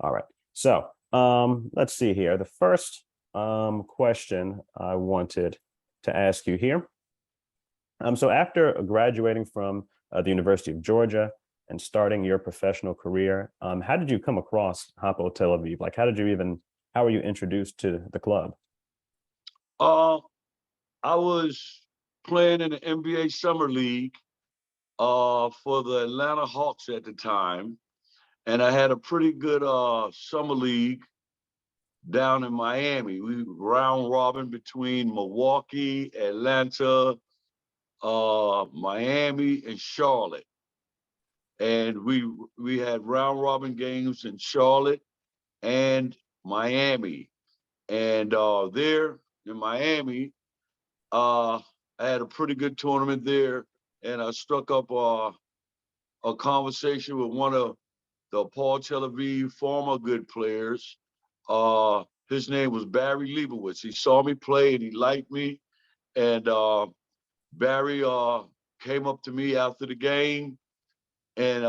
All right. So let's see here. The first question I wanted to ask you here. So after graduating from the University of Georgia and starting your professional career, how did you come across Hapoel Tel Aviv? Like, how were you introduced to the club? Uh, I was playing in the NBA Summer League for the Atlanta Hawks at the time, and I had a pretty good summer league down in Miami. We round robin between Milwaukee, Atlanta, Miami, and Charlotte. And we had round robin games in Charlotte and Miami. And there in Miami, I had a pretty good tournament there, and I struck up a conversation with one of the Hapoel Tel Aviv former good players. His name was Barry Leibowitz. He saw me play and he liked me. And Barry came up to me after the game and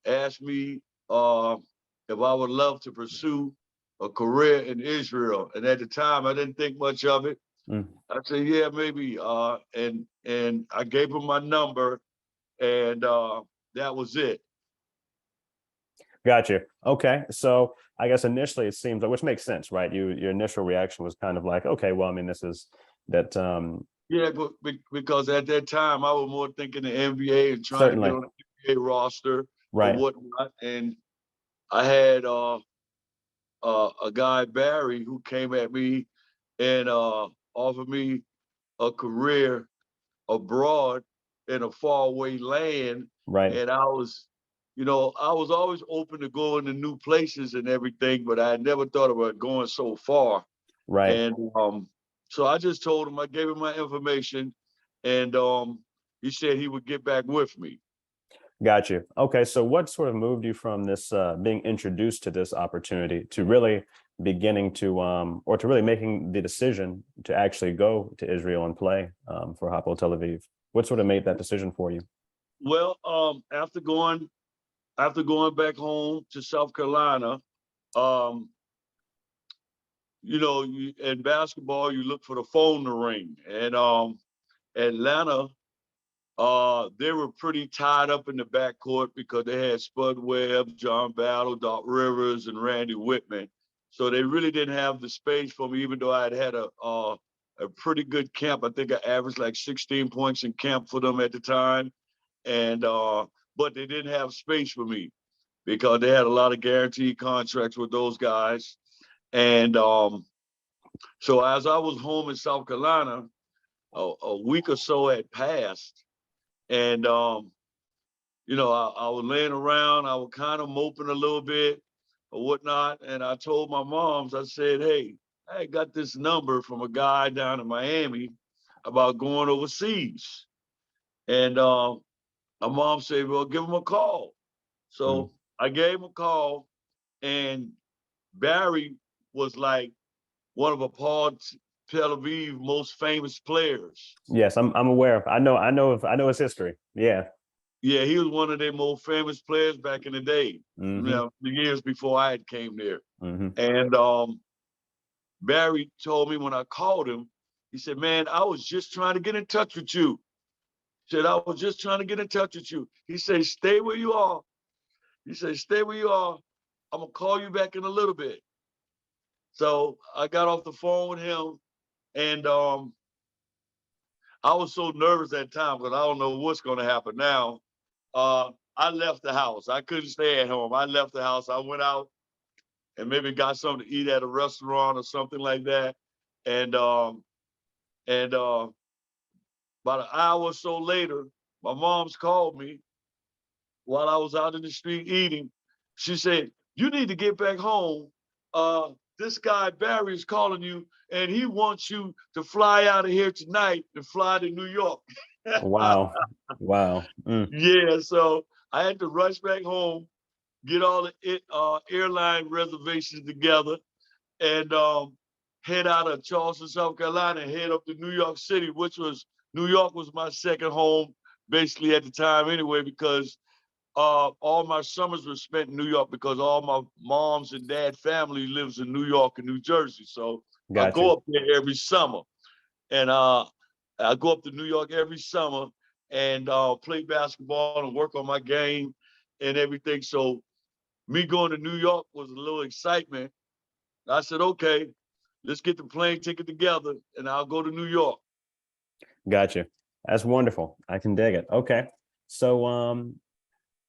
asked me if I would love to pursue a career in Israel. And at the time, I didn't think much of it. Mm, I said, yeah, maybe. And I gave him my number, and that was it. got you. Okay. So I guess initially it seems like, which makes sense, right? Your initial reaction was kind of like, okay, well, I mean, this is that Yeah, but because at that time I was more thinking the NBA and trying to get certainly, on the NBA roster or right. whatnot. And I had a guy Barry who came at me and offered me a career abroad in a faraway land, Right. and I was always open to going to new places and everything, but I had never thought about going so far. Right. And so I just told him, I gave him my information, and he said he would get back with me. Got you. Okay. So what sort of moved you from this being introduced to this opportunity to really beginning to or to really making the decision to actually go to Israel and play for Hapoel Tel Aviv? What sort of made that decision for you? Well, after going back home to South Carolina, um, in basketball, you look for the phone to ring, and Atlanta, they were pretty tied up in the backcourt because they had Spud Webb, John Battle, Doc Rivers, and Randy Whitman. So they really didn't have the space for me, even though I had a pretty good camp. I think I averaged like 16 points in camp for them at the time, and but they didn't have space for me because they had a lot of guaranteed contracts with those guys. And so as I was home in South Carolina, a week or so had passed, and I was laying around, I was kind of moping a little bit or whatnot, and I told my moms, I said, "Hey, I got this number from a guy down in Miami about going overseas," and my mom said, "Well, give him a call." Mm. So I gave him a call, and Barry was like one of Paul Tel Aviv most famous players. Yes, I'm aware of. I know his history. Yeah. Yeah, he was one of their most famous players back in the day, Hmm. the years before I had came there. Hmm. And Barry told me when I called him, he said, "Man, I was just trying to get in touch with you." He said, "I was just trying to get in touch with you." He said, "Stay where you are." He said, "Stay where you are. I'm gonna call you back in a little bit." So I got off the phone with him, and I was so nervous that time because I don't know what's gonna happen now. I left the house. I couldn't stay at home. I left the house. I went out and maybe got something to eat at a restaurant or something like that. And about an hour or so later, my mom's called me while I was out in the street eating. She said, "You need to get back home. This guy Barry is calling you, and he wants you to fly out of here tonight and fly to New York." Wow. Wow. Mm. Yeah, so I had to rush back home, get all the airline reservations together, and head out of Charleston, South Carolina, and head up to New York City, which was New York was my second home, basically at the time anyway, because all my summers were spent in New York because all my mom's and dad family lives in New York and New Jersey. So I Got go you. up there every summer, and I go up to New York every summer and play basketball and work on my game and everything. So me going to New York was a little excitement. I said, okay, let's get the plane ticket together and I'll go to New York. Got you. That's wonderful. I can dig it. Okay. So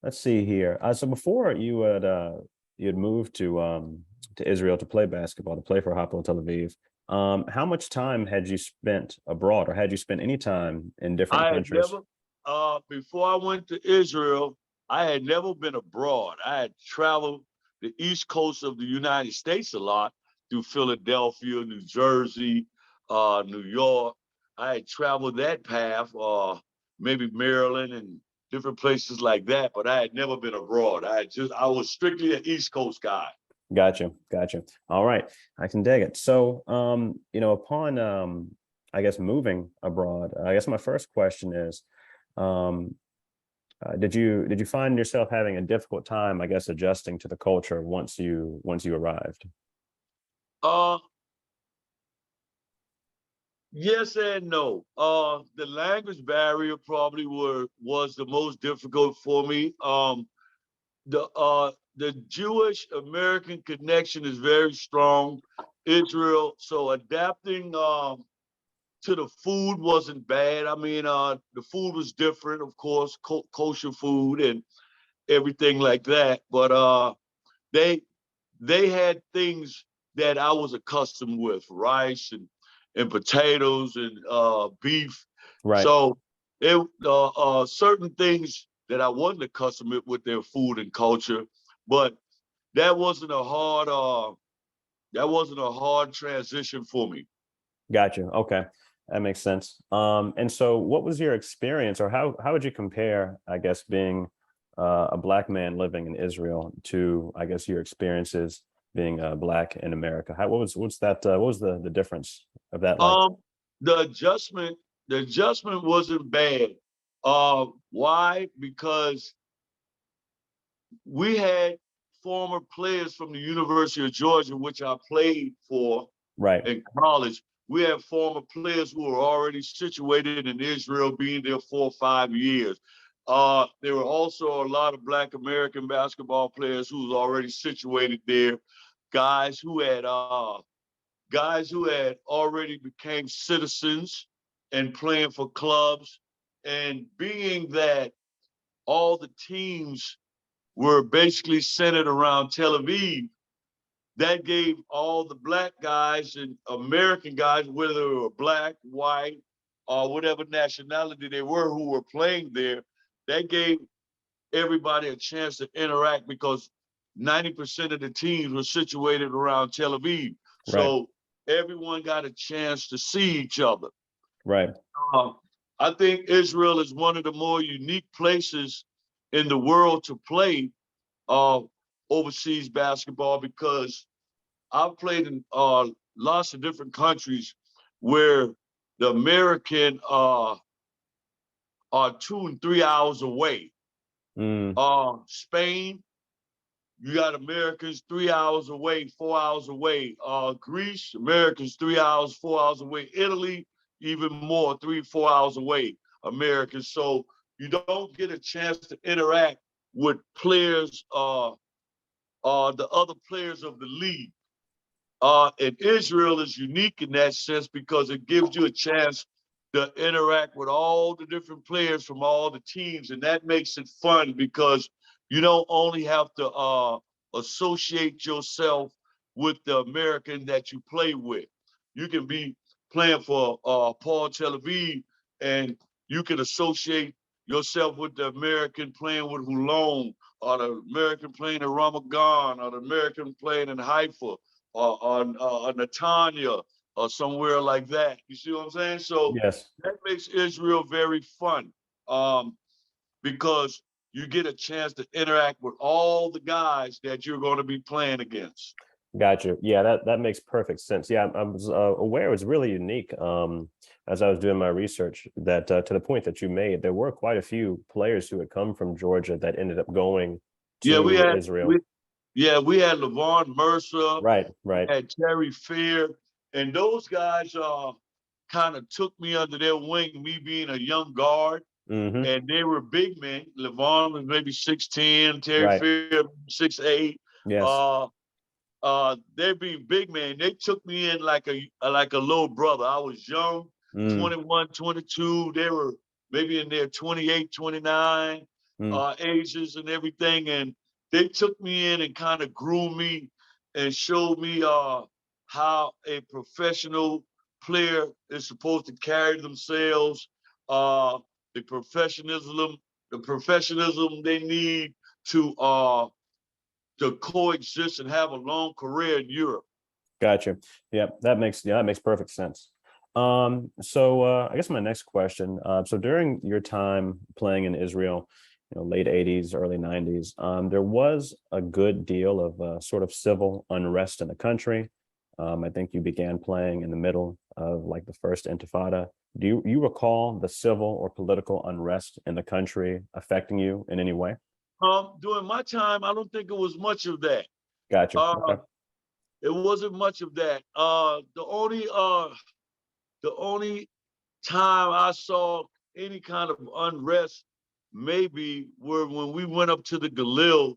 let's see here. So before you had moved to Israel to play basketball, to play for Hapoel Tel Aviv. How much time had you spent abroad, or had you spent any time in different I had countries? never, before I went to Israel, I had never been abroad. I had traveled the East Coast of the United States a lot through Philadelphia, New Jersey, New York. I had traveled that path, maybe Maryland and different places like that, but I had never been abroad. I was strictly an East Coast guy. Gotcha. Gotcha. All right. I can dig it. So, upon, I guess, moving abroad, I guess my first question is, um, did you find yourself having a difficult time, I guess, adjusting to the culture once you arrived? Uh, Yes and no. The language barrier probably was the most difficult for me. The Jewish American connection is very strong. Israel, so adapting to the food wasn't bad. I mean, the food was different, of course, kosher food and everything like that. But they they had things that I was accustomed with, rice and potatoes and beef. Right. So it certain things that I wasn't accustomed with their food and culture, but that wasn't a hard that wasn't a hard transition for me. Gotcha. Okay. That makes sense. And so what was your experience, or how would you compare, I guess, being a black man living in Israel to, I guess, your experiences being black in America? What was the difference of that like? Um, the adjustment wasn't bad. Why? Because we had former players from the University of Georgia, which I played for Right. in college. We had former players who were already situated in Israel, being there 4 or 5 years. There were also a lot of Black American basketball players who was already situated there, guys who had guys who had already became citizens and playing for clubs. And being that all the teams were basically centered around Tel Aviv, that gave all the black guys and American guys, whether they were black, white, or whatever nationality they were who were playing there, that gave everybody a chance to interact because 90% of the teams were situated around Tel Aviv. Right. So everyone got a chance to see each other. Right. Um, I think Israel is one of the more unique places in the world to play uh, overseas basketball because I've played in lots of different countries where the American are 2 and 3 hours away. Mm, Spain, you got Americans 3 hours away, 4 hours away. Greece, Americans 3 hours, 4 hours away. Italy, even more, 3, 4 hours away. Americans. So you don't get a chance to interact with players, the other players of the league. And Israel is unique in that sense because it gives you a chance to interact with all the different players from all the teams, and that makes it fun because you don't only have to associate yourself with the American that you play with. You can be playing for Hapoel Tel Aviv, and you can associate yourself with the American playing with Hulon, or the American playing in Ramadan, or the American playing in Haifa or Netanya or somewhere like that. You see what I'm saying? So yes. that makes Israel very fun um, because you get a chance to interact with all the guys that you're going to be playing against. Gotcha. Yeah, that makes perfect sense. Yeah, I was aware it was really unique. As I was doing my research, that to the point that you made, there were quite a few players who had come from Georgia that ended up going Yeah, to Israel. we had LaVon Mercer, Right, right. had Terry Fear, and those guys kind of took me under their wing, me being a young guard, Mm-hmm. and they were big men. LaVon was maybe 6'10", Terry Right. Fear 6'8". Yes. Uh, they being big men, they took me in like a little brother. I was young, Mm, 21, 22. They were maybe in their 28, 29 mm. ages and everything. And they took me in and kind of groomed me and showed me how a professional player is supposed to carry themselves, uh, the professionalism they need to coexist and have a long career in Europe. Gotcha. Yeah, that makes perfect sense. So I guess my next question. So during your time playing in Israel, late 80s, early 90s, there was a good deal of sort of civil unrest in the country. I think you began playing in the middle of like the first Intifada. Do you recall the civil or political unrest in the country affecting you in any way? During my time, I don't think it was much of that. Gotcha. Uh, Okay. it wasn't much of that. The only time I saw any kind of unrest maybe were when we went up to the Galil,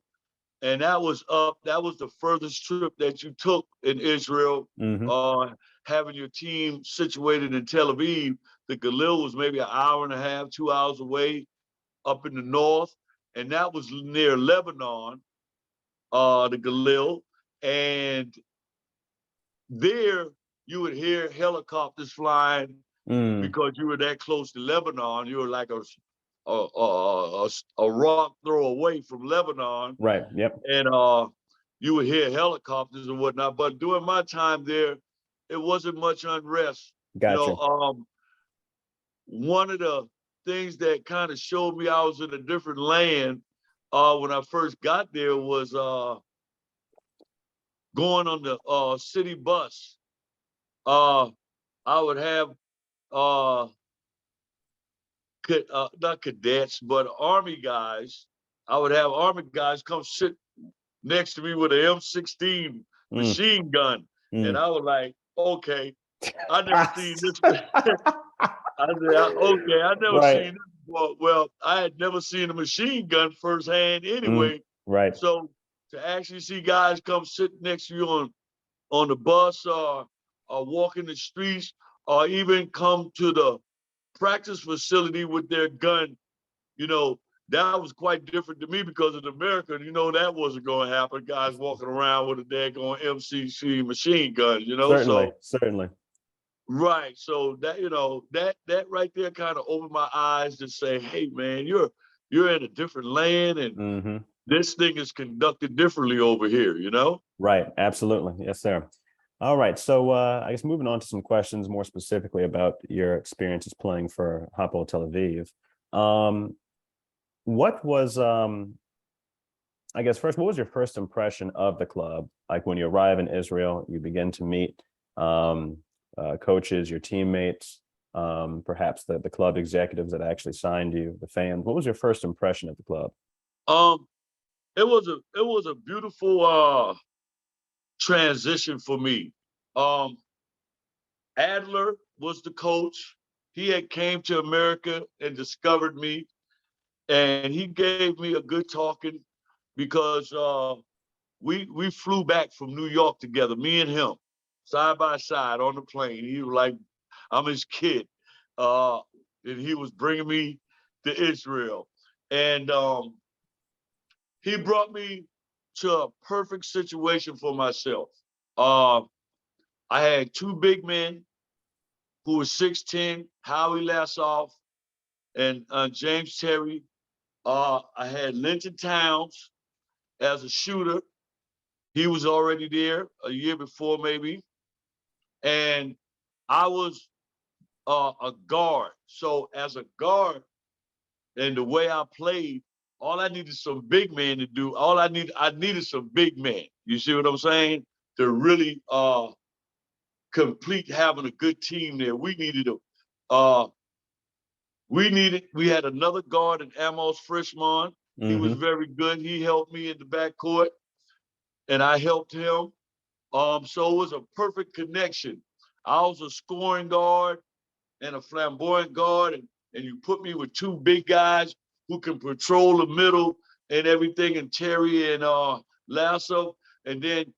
and that was the furthest trip that you took in Israel. Mm-hmm. Uh, having your team situated in Tel Aviv, the Galil was maybe an hour and a half, 2 hours away up in the north, and that was near Lebanon, the Galil, and there you would hear helicopters flying Mm, because you were that close to Lebanon. You were like a rock throw away from Lebanon, right. Yep. and you would hear helicopters and whatnot. But during my time there, it wasn't much unrest. You know, Gotcha. one of the things that kind of showed me I was in a different land when I first got there was going on the city bus. Uh, I would have uh, not cadets, but army guys. I would have army guys come sit next to me with an M16 Mm, machine gun, and mm. I was like, okay, I never seen this. Okay, I never Right. seen this before. Well, I had never seen a machine gun firsthand Mm, anyway. right. So to actually see guys come sit next to you on the bus or walk in the streets or even come to the practice facility with their gun, you know, that was quite different to me because in America, that wasn't going to happen. Guys walking around with a daggone MCC machine gun, Certainly. So Certainly. right, so that right there kind of opened my eyes to say, hey man, you're in a different land, and Hmm. this thing is conducted differently over here. Right. Absolutely. Yes, sir. All right. So I guess moving on to some questions more specifically about your experiences playing for Hapoel Tel Aviv. Um, what was I guess first, what was your first impression of the club? Like when you arrive in Israel, you begin to meet um, coaches, your teammates, perhaps the club executives that actually signed you, the fans. What was your first impression of the club? Um, it was a beautiful transition for me. Um, Adler was the coach. He had came to America and discovered me, and he gave me a good talking because we flew back from New York together, me and him, side by side on the plane. He was like, I'm his kid, uh, and he was bringing me to Israel, and he brought me to a perfect situation for myself. Uh, I had two big men who were 6'10", Howie Lassoff and James Terry. I had Linton Towns as a shooter. He was already there a year before, maybe. And I was a guard. So as a guard, and the way I played, all I needed some big men to do. I needed some big men. You see what I'm saying? to really complete having a good team there. We had another guard in Amos Frischmann. He was very good. He helped me in the backcourt, and I helped him. So it was a perfect connection. I was a scoring guard and a flamboyant guard, and you put me with two big guys who can patrol the middle and everything, and Terry and Lasso, and then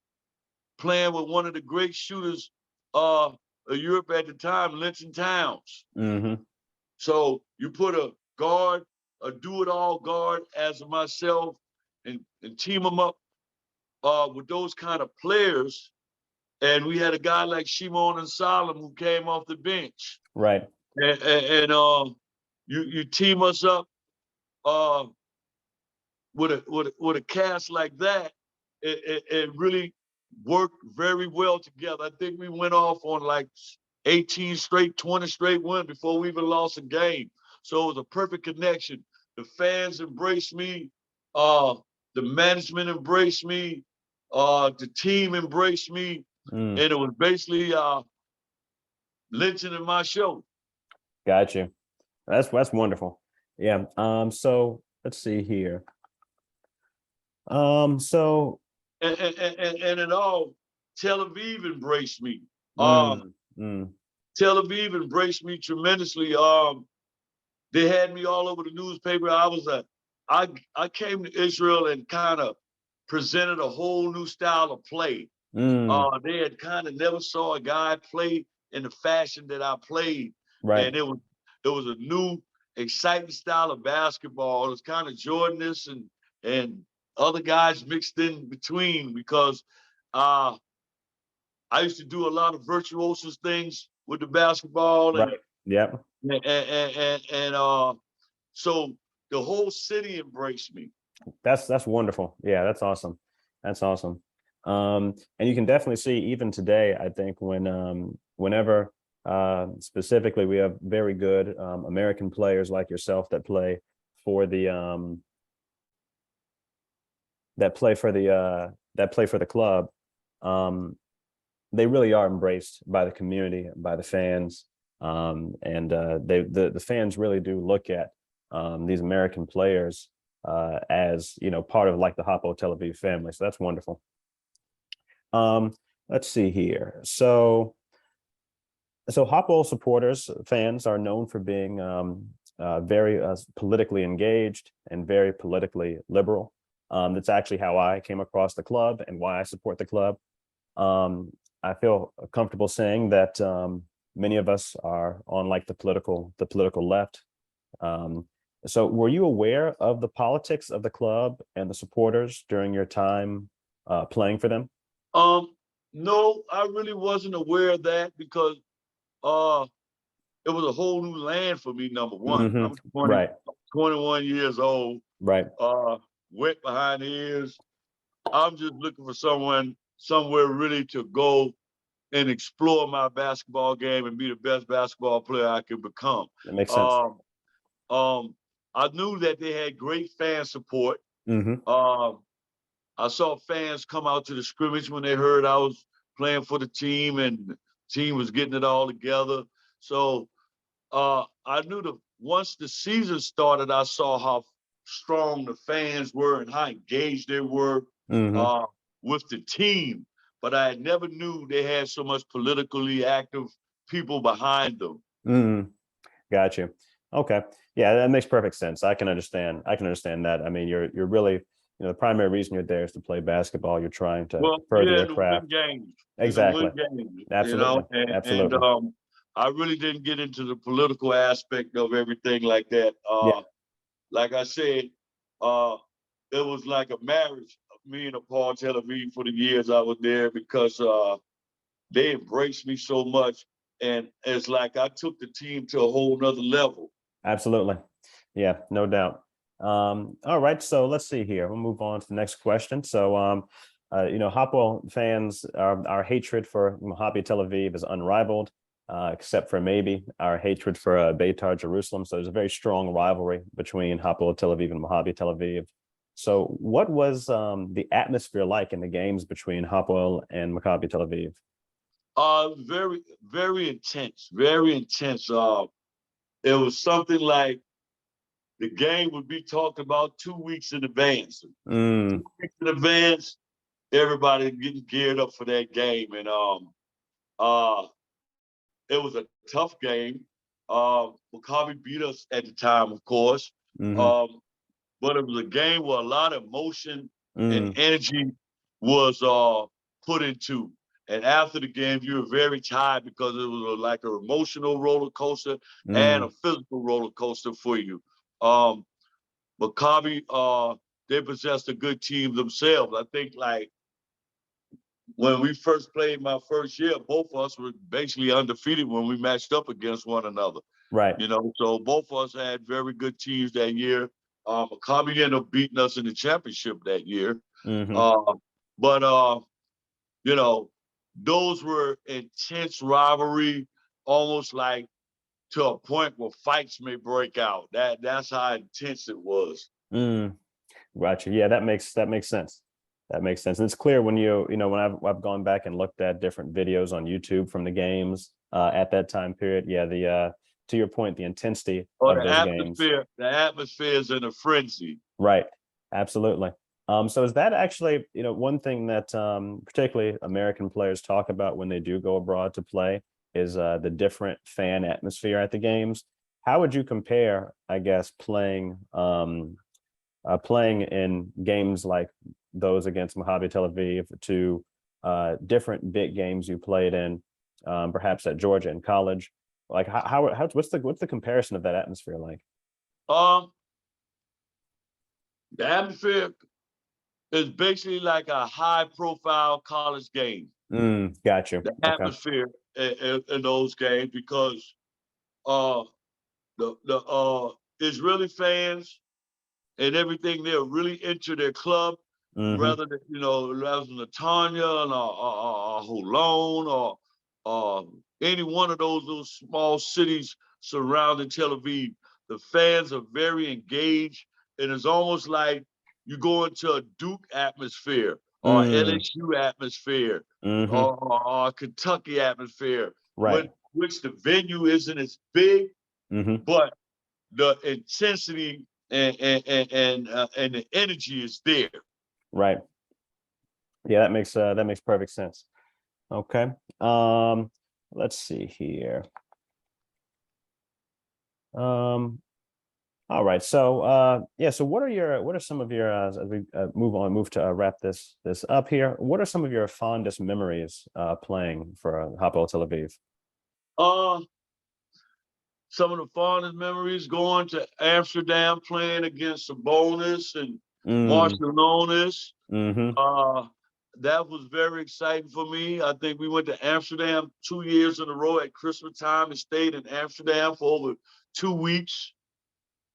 playing with one of the great shooters of Europe at the time, Linton Towns. So you put a guard, a do-it-all guard as myself, and team them up with those kind of players. And we had a guy like Shimon and Solomon who came off the bench. Right. And you team us up with a cast like that, it really worked very well together. I think we went off on like 18 straight, 20 straight wins before we even lost a game. So it was a perfect connection. The fans embraced me. The management embraced me. The team embraced me. And it was basically Lynching in my show. Got you. That's wonderful. Yeah. So let's see here. So and it all, Tel Aviv embraced me. Tel Aviv embraced me tremendously. They had me all over the newspaper. I came to Israel and kind of presented a whole new style of play. They had kind of never saw a guy play in the fashion that I played. Right. And it was a new, exciting style of basketball. It was kind of Jordan-ish and other guys mixed in between, because I used to do a lot of virtuosos things with the basketball. Right. Yep. And so the whole city embraced me. That's wonderful. Yeah, that's awesome. That's awesome. And you can definitely see even today, I think, whenever specifically we have very good American players like yourself that play for the club, they really are embraced by the community, by the fans, and the fans really do look at these American players as, you know, part of like the Hapoel Tel Aviv family. So that's wonderful. Let's see here. So Hapoel supporters, fans, are known for being very politically engaged and very politically liberal. That's actually how I came across the club and why I support the club. I feel comfortable saying that many of us are on like the political left. So were you aware of the politics of the club and the supporters during your time playing for them? No, I really wasn't aware of that, because it was a whole new land for me, number one. I'm 21 years old. Right. Wet behind the ears. I'm just looking for somewhere really to go and explore my basketball game and be the best basketball player I could become. That makes sense. I knew that they had great fan support. I saw fans come out to the scrimmage when they heard I was playing for the team and the team was getting it all together. So I knew that once the season started, I saw how strong the fans were and how engaged they were with the team. But I never knew they had so much politically active people behind them. Got you. Okay. Yeah, that makes perfect sense. I can understand that. I mean, you're really, you know, the primary reason you're there is to play basketball. You're trying to further your craft. Games. Exactly. Absolutely. You know? Absolutely. And I really didn't get into the political aspect of everything like that. Like I said, it was like a marriage of me and Hapoel Tel Aviv for the years I was there, because they embraced me so much. And it's like I took the team to a whole nother level. Absolutely. Yeah, no doubt. All right, so let's see here. We'll move on to the next question. So, you know, Hapoel fans, our hatred for Maccabi Tel Aviv is unrivaled, except for maybe our hatred for Beitar Jerusalem. So there's a very strong rivalry between Hapoel Tel Aviv and Maccabi Tel Aviv. So what was the atmosphere like in the games between Hapoel and Maccabi Tel Aviv? Very, very intense, very intense. It was something like the game would be talked about 2 weeks in advance. Mm, 2 weeks in advance, everybody getting geared up for that game. And uh it was a tough game. Maccabi beat us at the time, of course. hmm Um, but it was a game where a lot of emotion and mm, energy was put into. And after the game, you were very tired because it was like an emotional roller coaster and a mm, physical roller coaster for you. Um, Maccabi, they possessed a good team themselves. I think like when we first played my first year, both of us were basically undefeated when we matched up against one another. right. You know, so both of us had very good teams that year. Maccabi ended up beating us in the championship that year. hmm Uh, but you know, those were intense rivalry, almost like to a point where fights may break out. That's how intense it was. Mm, gotcha. Yeah, that makes sense. That makes sense. And it's clear when when I've gone back and looked at different videos on YouTube from the games at that time period. Yeah, the to your point, the intensity Or of those games. the atmosphere is in a frenzy. Right. Absolutely. So is that actually, one thing that particularly American players talk about when they do go abroad to play is the different fan atmosphere at the games. How would you compare, I guess, playing in games like those against Maccabi Tel Aviv to different big games you played in, perhaps at Georgia in college? Like what's the comparison of that atmosphere like? Um, the atmosphere is basically like a high profile college game. Got you. The Okay. atmosphere in those games because uh the Israeli fans and everything they're really into their club hmm rather than rather than Netanya and Holon or any one of those small cities surrounding Tel Aviv. The fans are very engaged, and it's almost like you go into a Duke atmosphere or Mm, LSU atmosphere hmm or Kentucky atmosphere, Right. which the venue isn't as big, hmm but the intensity and the energy is there. Right. Yeah, that makes perfect sense. Okay. Um, let's see here. Um, all right. So yeah, so what are some of your as we move to wrap this up here. What are some of your fondest memories playing for Hapoel Tel Aviv? Uh, some of the fondest memories going to Amsterdam playing against Sabonis and Mm, Marciulionis. mm-hmm, Uh, that was very exciting for me. I think we went to Amsterdam 2 years in a row at Christmas time and stayed in Amsterdam for over 2 weeks.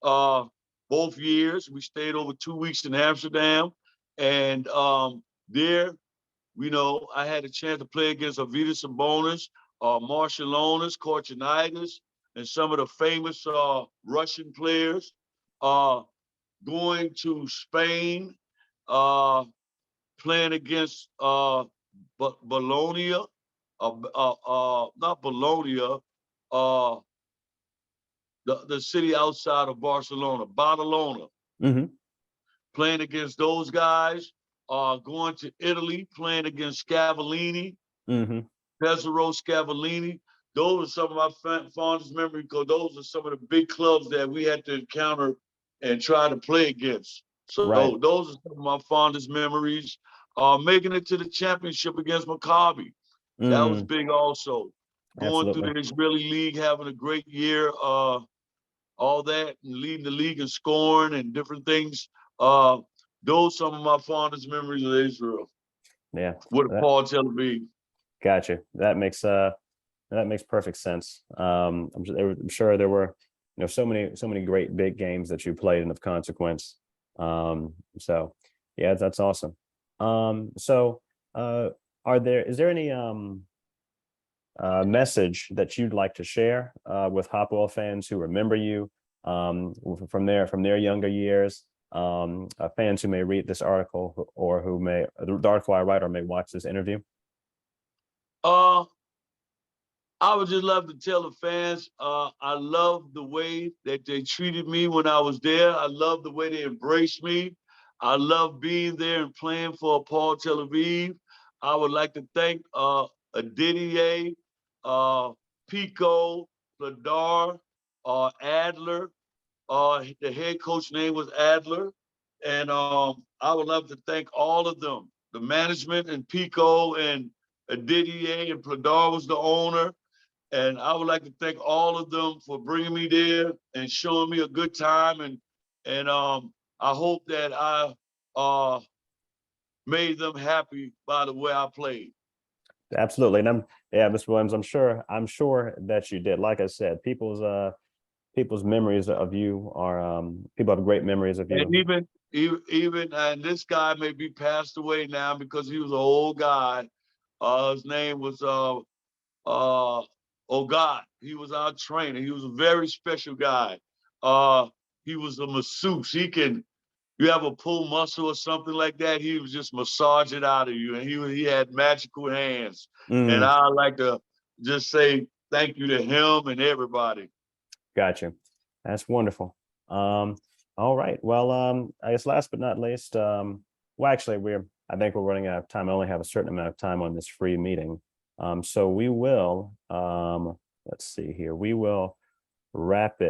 Uh, both years we stayed over 2 weeks in Amsterdam, and there, I had a chance to play against Arvydas Sabonis, Marciulionis, Korchinidis, and some of the famous Russian players. Uh, going to Spain, uh, playing against Bologna, not Bologna, uh, the city outside of Barcelona, Badalona, mm-hmm, playing against those guys, going to Italy, playing against Scavallini, mm-hmm. Pesaro, Scavallini. Those are some of my fondest memories because those are some of the big clubs that we had to encounter and try to play against. Right. So those are some of my fondest memories. Making it to the championship against Maccabi. That was Mm, big also. Going through absolutely. the Israeli league, having a great year, all that, and leading the league and scoring and different things. Uh, those some of my fondest memories of Israel Yeah. with That, Paul Tel Aviv. gotcha. That makes perfect sense. I'm sure there were, so many great big games that you played and of consequence. So yeah, that's awesome. So uh, is there any message that you'd like to share with Hopwell fans who remember you from their younger years? fans who may read this article or who may, the article I write or may watch this interview? Uh, I would just love to tell the fans, I love the way that they treated me when I was there. I love the way they embraced me. I love being there and playing for Hapoel Tel Aviv. I would like to thank Didier, Pico, Ladar, Adler. The head coach name was Adler. And I would love to thank all of them, the management and Pico and Didier and Pladar was the owner. And I would like to thank all of them for bringing me there and showing me a good time. And I hope that I made them happy by the way I played. Absolutely. And yeah, Mr. Williams, I'm sure that you did. Like I said, people's memories of you are, people have great memories of And you. even and this guy may be passed away now because he was an old guy. His name was oh God, he was our trainer. He was a very special guy. He was a masseuse. You have a pull muscle or something like that, he was just massage it out of you. And he had magical hands. And Mm, I like to just say thank you to him and everybody. gotcha. That's wonderful. All right. Well, I guess last but not least, well, actually, I think we're running out of time. I only have a certain amount of time on this free meeting. So we will, let's see here, we will wrap it.